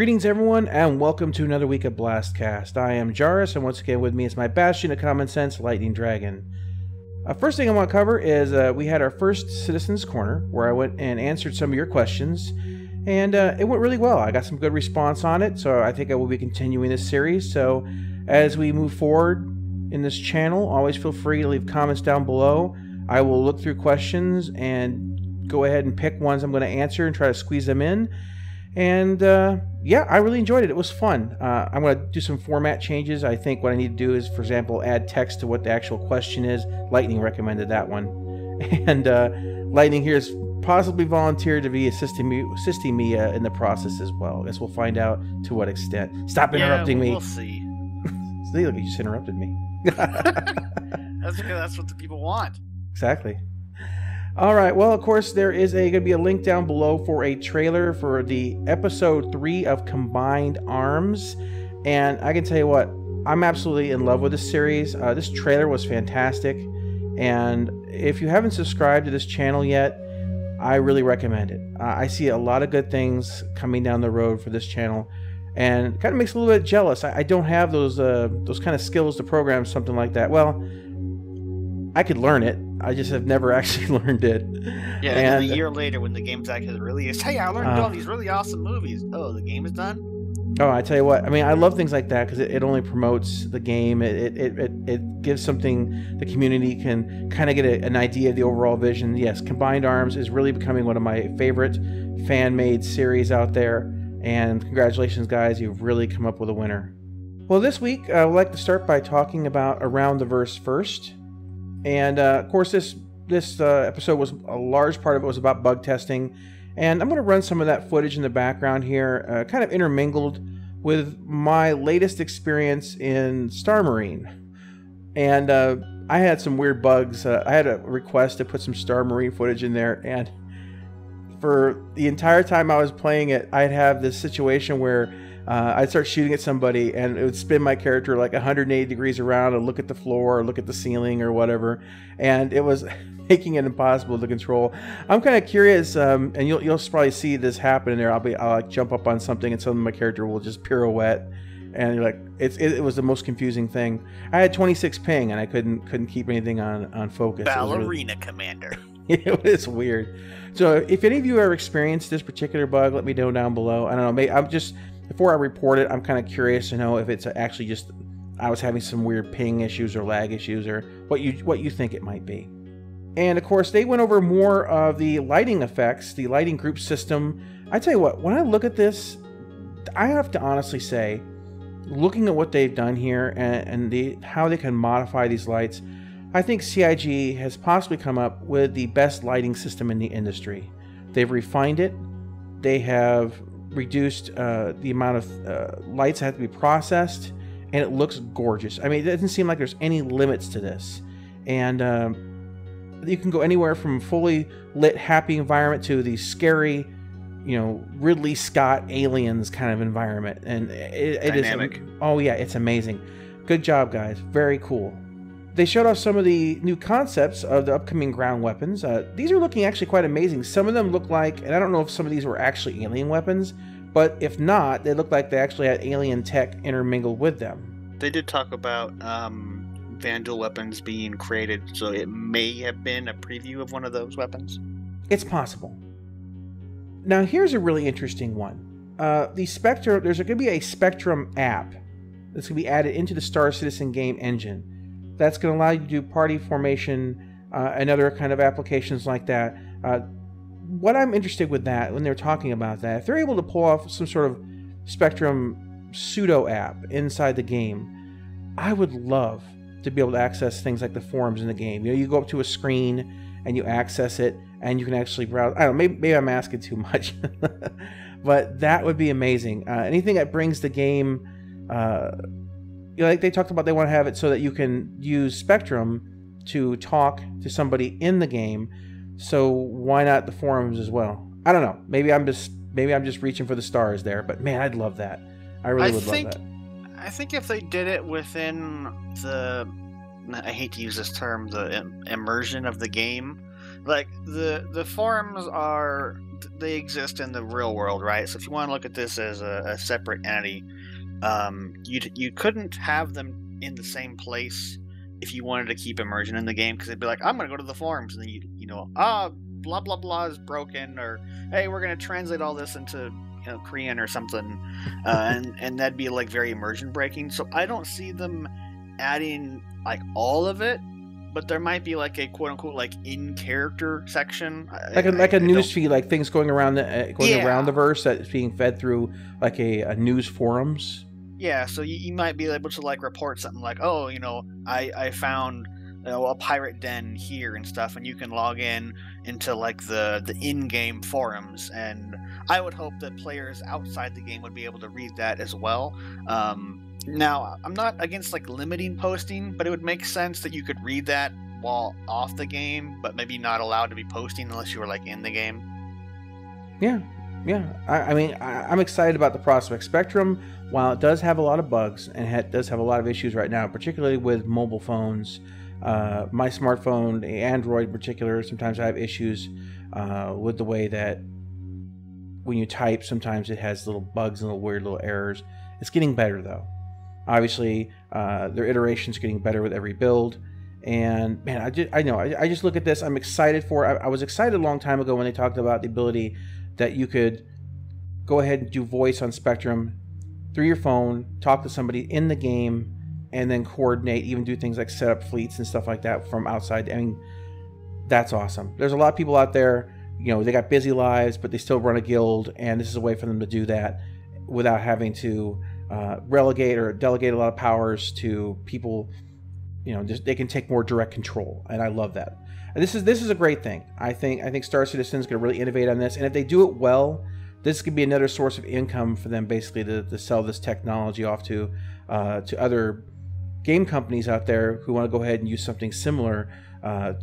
Greetings, everyone, and welcome to another week of BlastCast. I am Jarus, and once again with me is my bastion of common sense, Lightning Dragon. First thing I want to cover is we had our first Citizens Corner, where I went and answered some of your questions, and it went really well. I got some good response on it, so I think I will be continuing this series. So as we move forward in this channel, always feel free to leave comments down below. I will look through questions and go ahead and pick ones I'm going to answer and try to squeeze them in. And yeah, I really enjoyed it. It was fun. I'm going to do some format changes. I think what I need to do is, for example, add text to what the actual question is. Lightning recommended that one. And Lightning here has possibly volunteered to be assisting me in the process as well. I guess we'll find out to what extent. Stop interrupting me. We'll see. See, look, you just interrupted me. That's because that's what the people want. Exactly. All right, well, of course, there is going to be a link down below for a trailer for the episode 3 of Combined Arms. And I can tell you what, I'm absolutely in love with this series. This trailer was fantastic. And if you haven't subscribed to this channel yet, I really recommend it. I see a lot of good things coming down the road for this channel. And it kind of makes me a little bit jealous. I don't have those kind of skills to program something like that. Well, I could learn it. I just have never actually learned it. Yeah, and a year later when the game's actually released, hey, I learned all these really awesome movies. Oh, the game is done? Oh, I tell you what, I mean, I love things like that because it only promotes the game. It gives something the community can kind of get an idea of the overall vision. Yes, Combined Arms is really becoming one of my favorite fan-made series out there. And congratulations, guys, you've really come up with a winner. Well, this week, I would like to start by talking about Around the Verse first. And of course, this episode was a large part of it was about bug testing, and I'm going to run some of that footage in the background here, kind of intermingled with my latest experience in Star Marine. And I had some weird bugs. I had a request to put some Star Marine footage in there, and for the entire time I was playing it, I'd have this situation where I'd start shooting at somebody and it would spin my character like 180 degrees around and look at the floor or look at the ceiling or whatever, and it was making it impossible to control. I'm kind of curious, and you'll probably see this happen in there. I'll like jump up on something and suddenly my character will just pirouette, and you're like, it was the most confusing thing. I had 26 ping and I couldn't keep anything on focus. Ballerina Commander. It was weird. So if any of you ever experienced this particular bug, let me know down below. I don't know, maybe before I report it, I'm kind of curious to know if it's actually just I was having some weird ping issues or lag issues, or what you think it might be. And of course, they went over more of the lighting effects, the lighting group system. I tell you what, when I look at this, I have to honestly say, looking at what they've done here and how they can modify these lights, I think CIG has possibly come up with the best lighting system in the industry. They've refined it. They have reduced the amount of lights that have to be processed, and it looks gorgeous. I mean, it doesn't seem like there's any limits to this. And you can go anywhere from fully lit, happy environment to the scary, Ridley Scott aliens kind of environment. And it is, oh yeah, it's amazing. Good job, guys. Very cool. They showed off some of the new concepts of the upcoming ground weapons. These are looking actually quite amazing. Some of them look like, and I don't know if some of these were actually alien weapons, but if not, they look like they actually had alien tech intermingled with them. They did talk about Vandal weapons being created, so it may have been a preview of one of those weapons. It's possible. Now, here's a really interesting one. The Spectrum, there's going to be a Spectrum app that's going to be added into the Star Citizen game engine. That's going to allow you to do party formation and other kind of applications like that. What I'm interested with that, when they're talking about that, if they're able to pull off some sort of Spectrum pseudo app inside the game, I would love to be able to access things like the forums in the game. You go up to a screen and you access it, and you can actually browse. I don't know, maybe I'm asking too much, but that would be amazing. Anything that brings the game. Like they talked about, they want to have it so that you can use Spectrum to talk to somebody in the game. So why not the forums as well? I don't know. Maybe I'm just reaching for the stars there. But man, I'd love that. I really would love that. I think if they did it within the, I hate to use this term, the immersion of the game, like the forums they exist in the real world, right? So if you want to look at this as a separate entity, you couldn't have them in the same place if you wanted to keep immersion in the game, because they'd be like, I'm gonna go to the forums, and then blah blah blah is broken, or hey, we're gonna translate all this into Korean or something, and that'd be like very immersion breaking. So I don't see them adding like all of it, but there might be like a quote unquote like in character section, like a news feed, like things going around around the verse that's being fed through like a news forums. Yeah, so you might be able to like report something like, oh, I found a pirate den here and stuff, and you can log into like the in-game forums, and I would hope that players outside the game would be able to read that as well. Now, I'm not against like limiting posting, but it would make sense that you could read that while off the game, but maybe not allowed to be posting unless you were like in the game. Yeah. I mean, I'm excited about the prospect. Spectrum, while it does have a lot of bugs and does have a lot of issues right now, particularly with mobile phones, my smartphone, Android in particular, sometimes I have issues with the way that when you type, sometimes it has little bugs and little weird little errors. It's getting better though. Obviously, their iteration's getting better with every build. And man, I just look at this. I'm excited for it. I was excited a long time ago when they talked about the ability that you could go ahead and do voice on Spectrum through your phone, talk to somebody in the game, and then coordinate, even do things like set up fleets and stuff like that from outside. I mean, that's awesome. There's a lot of people out there, they got busy lives, but they still run a guild, and this is a way for them to do that without having to relegate or delegate a lot of powers to people. They can take more direct control, and I love that. And this is a great thing. I think Star Citizen is going to really innovate on this, and if they do it well, this could be another source of income for them, basically to sell this technology off to other game companies out there who want to go ahead and use something similar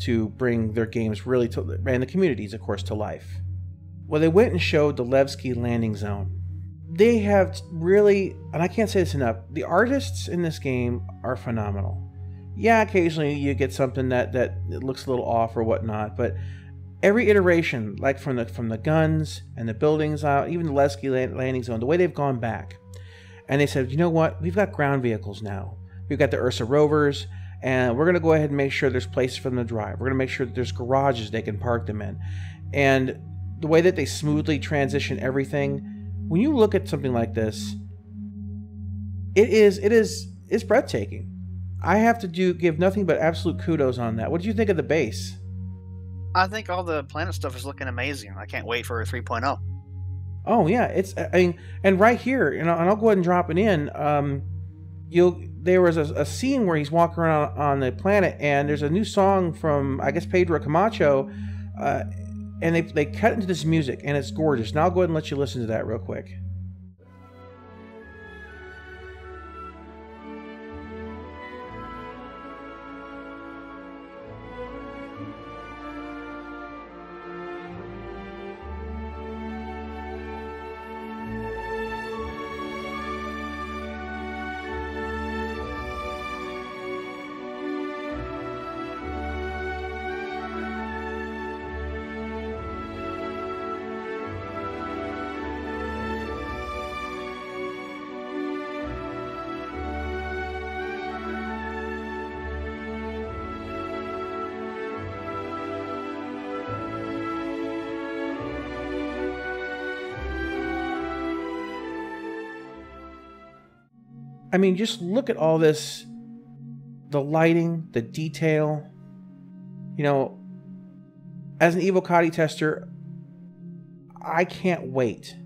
to bring their games really and the communities, of course, to life. Well, they went and showed the Levski landing zone. They have really, and I can't say this enough, the artists in this game are phenomenal. Yeah, occasionally you get something that it looks a little off or whatnot, but every iteration, like from the guns and the buildings out, even the Levski landing zone, the way they've gone back, and they said, you know what, we've got ground vehicles now. We've got the Ursa rovers, and we're going to go ahead and make sure there's places for them to drive. We're going to make sure that there's garages they can park them in. And the way that they smoothly transition everything, when you look at something like this, it's breathtaking. I have to give nothing but absolute kudos on that. What did you think of the base? I think all the planet stuff is looking amazing. I can't wait for 3.0. Oh yeah, and right here, and I'll go ahead and drop it in. There was a scene where he's walking around on the planet, and there's a new song from, I guess, Pedro Camacho, and they cut into this music, and it's gorgeous. Now I'll go ahead and let you listen to that real quick. I mean, just look at all this, the lighting, the detail. As an Evocati tester, I can't wait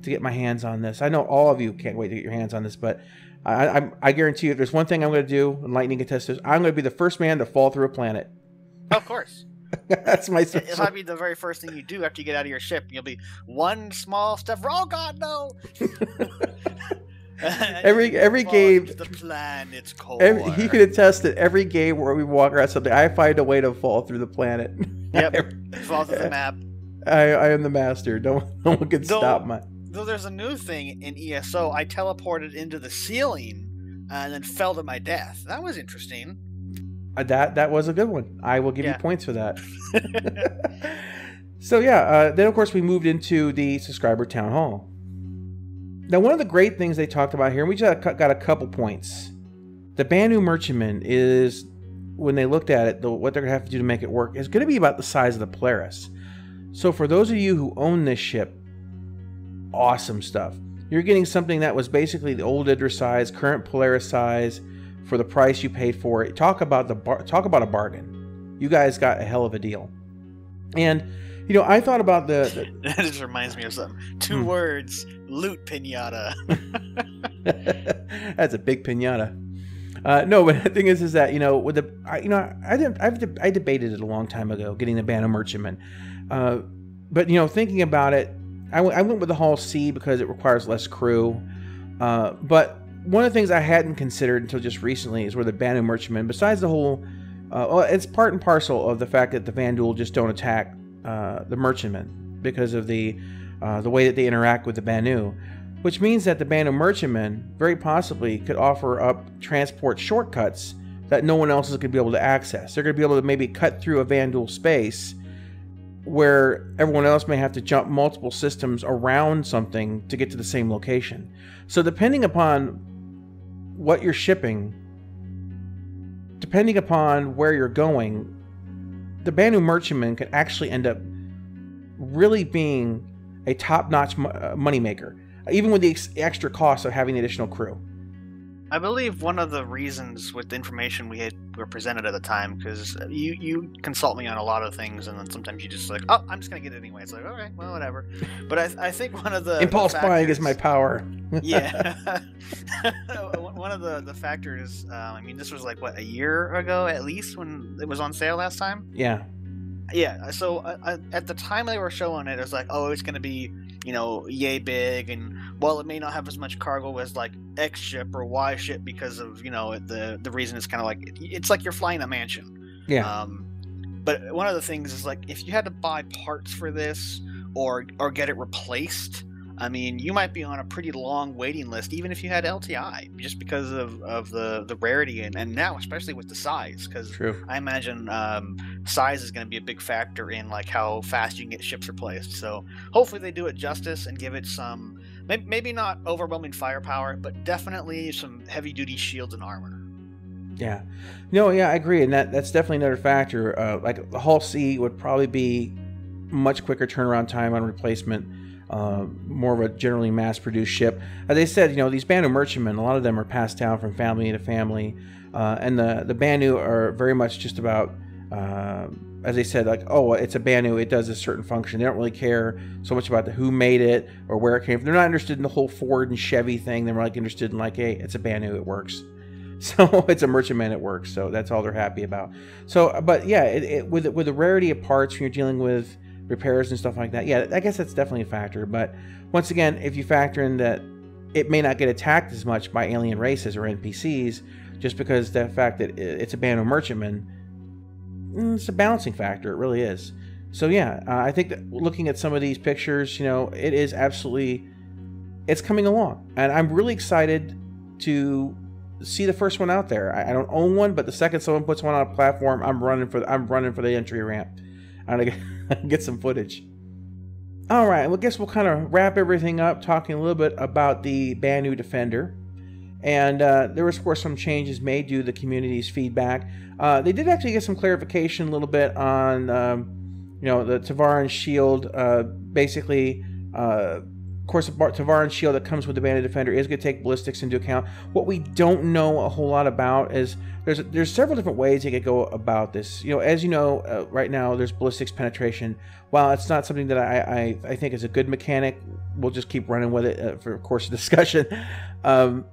to get my hands on this. I know all of you can't wait to get your hands on this, but I guarantee you, if there's one thing I'm going to do in Lightning Contesters, I'm going to be the first man to fall through a planet. Of course. That's my It might be the very first thing you do after you get out of your ship. You'll be one small step. Oh God, no! every game, the planet's cold. He can attest that every game where we walk around something, I find a way to fall through the planet. Yep, fall through the map. I am the master. No one can stop my. Though there's a new thing in ESO, I teleported into the ceiling and then fell to my death. That was interesting. That was a good one. I will give you points for that. So yeah, then of course we moved into the subscriber town hall. Now, one of the great things they talked about here, and we just got a couple points. The Banu Merchantman is, when they looked at it, what they're going to have to do to make it work is going to be about the size of the Polaris. So for those of you who own this ship, awesome stuff. You're getting something that was basically the old Idris size, current Polaris size, for the price you paid for it. Talk about a bargain. You guys got a hell of a deal. And you know, I thought about the that just reminds me of something. 2 words: loot pinata. That's a big pinata. No, but the thing is that, you know, with the, I debated it a long time ago, getting the Banu Merchantman. But you know, thinking about it, I went with the Hull C because it requires less crew. But one of the things I hadn't considered until just recently is where the Banu Merchantman, besides the whole, well, it's part and parcel of the fact that the Vanduul just don't attack the Merchantman because of the way that they interact with the Banu, which means that the Banu Merchantman very possibly could offer up transport shortcuts that no one else is going to be able to access. They're going to be able to maybe cut through a Vanduul space where everyone else may have to jump multiple systems around something to get to the same location. So depending upon what you're shipping, depending upon where you're going, the Banu Merchantman could actually end up really being a top-notch moneymaker, even with the extra cost of having the additional crew. I believe one of the reasons with the information were presented at the time, because you consult me on a lot of things, and then sometimes you just like, oh, I'm just gonna get it anyway. It's like, okay, well, whatever. But I think one of the impulse buying is my power. Yeah. One of the factors. I mean, this was like what, a year ago at least when it was on sale last time. Yeah. Yeah. So at the time they were showing it, it was like, oh, it's gonna be, you know, yay big, and while it may not have as much cargo as like X ship or Y ship because of, you know, the reason it's kind of like, it's like you're flying a mansion. Yeah. But one of the things is, like, if you had to buy parts for this or get it replaced, I mean, you might be on a pretty long waiting list, even if you had LTI, just because of the rarity and now especially with the size, because I imagine size is going to be a big factor in like how fast you can get ships replaced. So hopefully they do it justice and give it some, maybe not overwhelming firepower, but definitely some heavy duty shields and armor. Yeah, no, yeah, I agree, and that's definitely another factor. Like the Hull C would probably be much quicker turnaround time on replacement. More of a generally mass-produced ship. As they said, you know, these Banu Merchantmen, a lot of them are passed down from family to family, and the Banu are very much just about, as they said, like, oh, it's a Banu, it does a certain function. They don't really care so much about who made it or where it came from. They're not interested in the whole Ford and Chevy thing. They're like interested in like, hey, it's a Banu, it works. So it's a Merchantman, it works. So that's all they're happy about. So, but yeah, with the rarity of parts when you're dealing with repairs and stuff like that, yeah, I guess that's definitely a factor. But once again, if you factor in that it may not get attacked as much by alien races or NPCs, just because the fact that it's a Banu Merchantman, it's a balancing factor. It really is. So yeah, I think that looking at some of these pictures, you know, it is absolutely, it's coming along, and I'm really excited to see the first one out there. I don't own one, but the second someone puts one on a platform, I'm running for the entry ramp. I'm gonna get some footage. All right, well, I guess we'll kind of wrap everything up, talking a little bit about the Banu Defender. And there was, of course, some changes made due to the community's feedback. They did actually get some clarification a little bit on, you know, the Tavaran shield. Basically, of course, the Tavaran shield that comes with the Banu Defender is going to take ballistics into account. What we don't know a whole lot about is there's several different ways you could go about this. You know, as you know, right now there's ballistics penetration. While it's not something that I think is a good mechanic, we'll just keep running with it for, of course, discussion.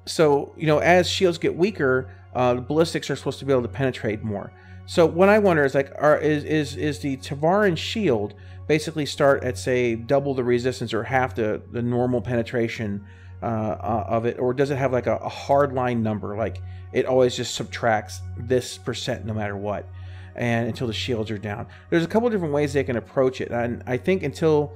So, you know, as shields get weaker, the ballistics are supposed to be able to penetrate more. So what I wonder is, like, is the Tavaran shield basically start at, say, double the resistance or half the normal penetration of it, or does it have like a hard line number, like it always just subtracts this % no matter what, and until the shields are down? There's a couple different ways they can approach it, and I think until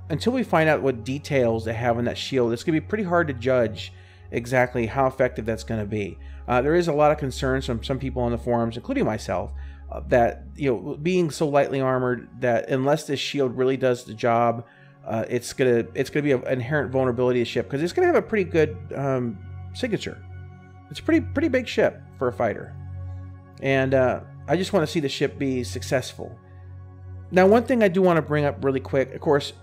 we find out what details they have on that shield, it's gonna be pretty hard to judge exactly how effective that's going to be. There is a lot of concerns from some people on the forums, including myself, that, you know, being so lightly armored, that unless this shield really does the job, it's gonna be an inherent vulnerability of the ship, because it's gonna have a pretty good signature. It's a pretty big ship for a fighter, and I just want to see the ship be successful. Now, one thing I do want to bring up really quick, of course,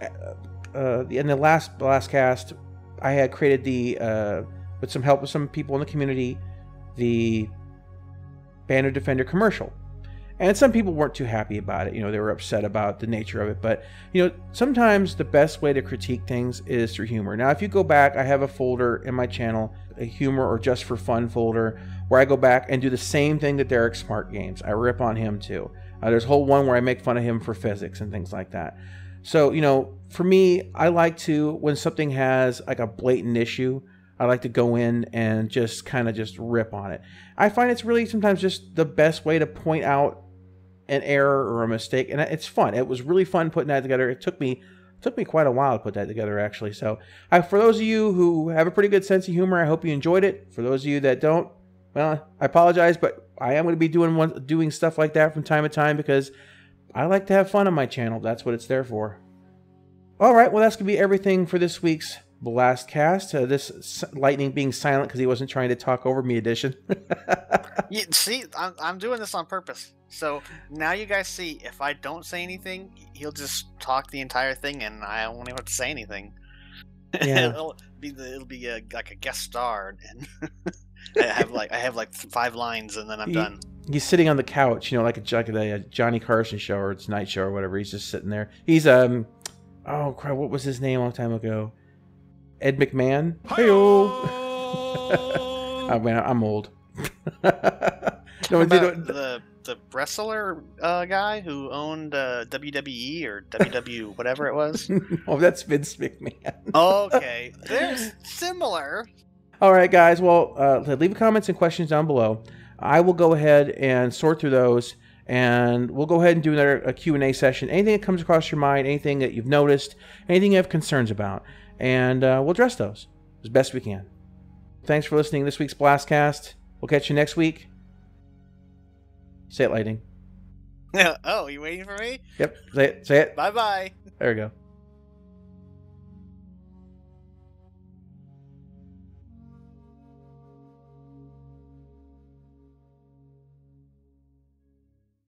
in the last BlastCast, I had created with some help with some people in the community, the Banu Defender commercial. And some people weren't too happy about it. You know, they were upset about the nature of it. But, you know, sometimes the best way to critique things is through humor. Now, if you go back, I have a folder in my channel, a humor or just for fun folder, where I go back and do the same thing that Derek Smart Games. I rip on him too. There's a whole one where I make fun of him for physics and things like that. So, you know, for me, I like to, when something has like a blatant issue, I like to go in and just kind of just rip on it. I find it's really sometimes just the best way to point out an error or a mistake, and it's fun. It was really fun putting that together. It took me quite a while to put that together, actually. So for those of you who have a pretty good sense of humor, I hope you enjoyed it. For those of you that don't, well, I apologize, but I am going to be doing stuff like that from time to time, because I like to have fun on my channel. That's what it's there for. All right, well, that's going to be everything for this week's BlastCast. This Lightning being silent because he wasn't trying to talk over me edition. See, I'm doing this on purpose. So now you guys see, if I don't say anything, he'll just talk the entire thing, and I won't even have to say anything. Yeah. it'll be like a guest star, and I have like 5 lines, and then I'm done. He's sitting on the couch, you know, like a Johnny Carson show or Tonight Show or whatever. He's just sitting there. He's oh crap, what was his name a long time ago? Ed McMahon. Hey-o. Oh man, I'm old. No, the wrestler guy who owned WWE or WW whatever it was. Oh, that's Vince McMahon. Okay, they're similar. All right, guys. Well, leave comments and questions down below. I will go ahead and sort through those, and we'll go ahead and do another Q&A session. Anything that comes across your mind, anything that you've noticed, anything you have concerns about, and we'll address those as best we can. Thanks for listening to this week's BlastCast. We'll catch you next week. Say it, Lightning. Oh, you waiting for me? Yep. Say it. Bye-bye. There we go.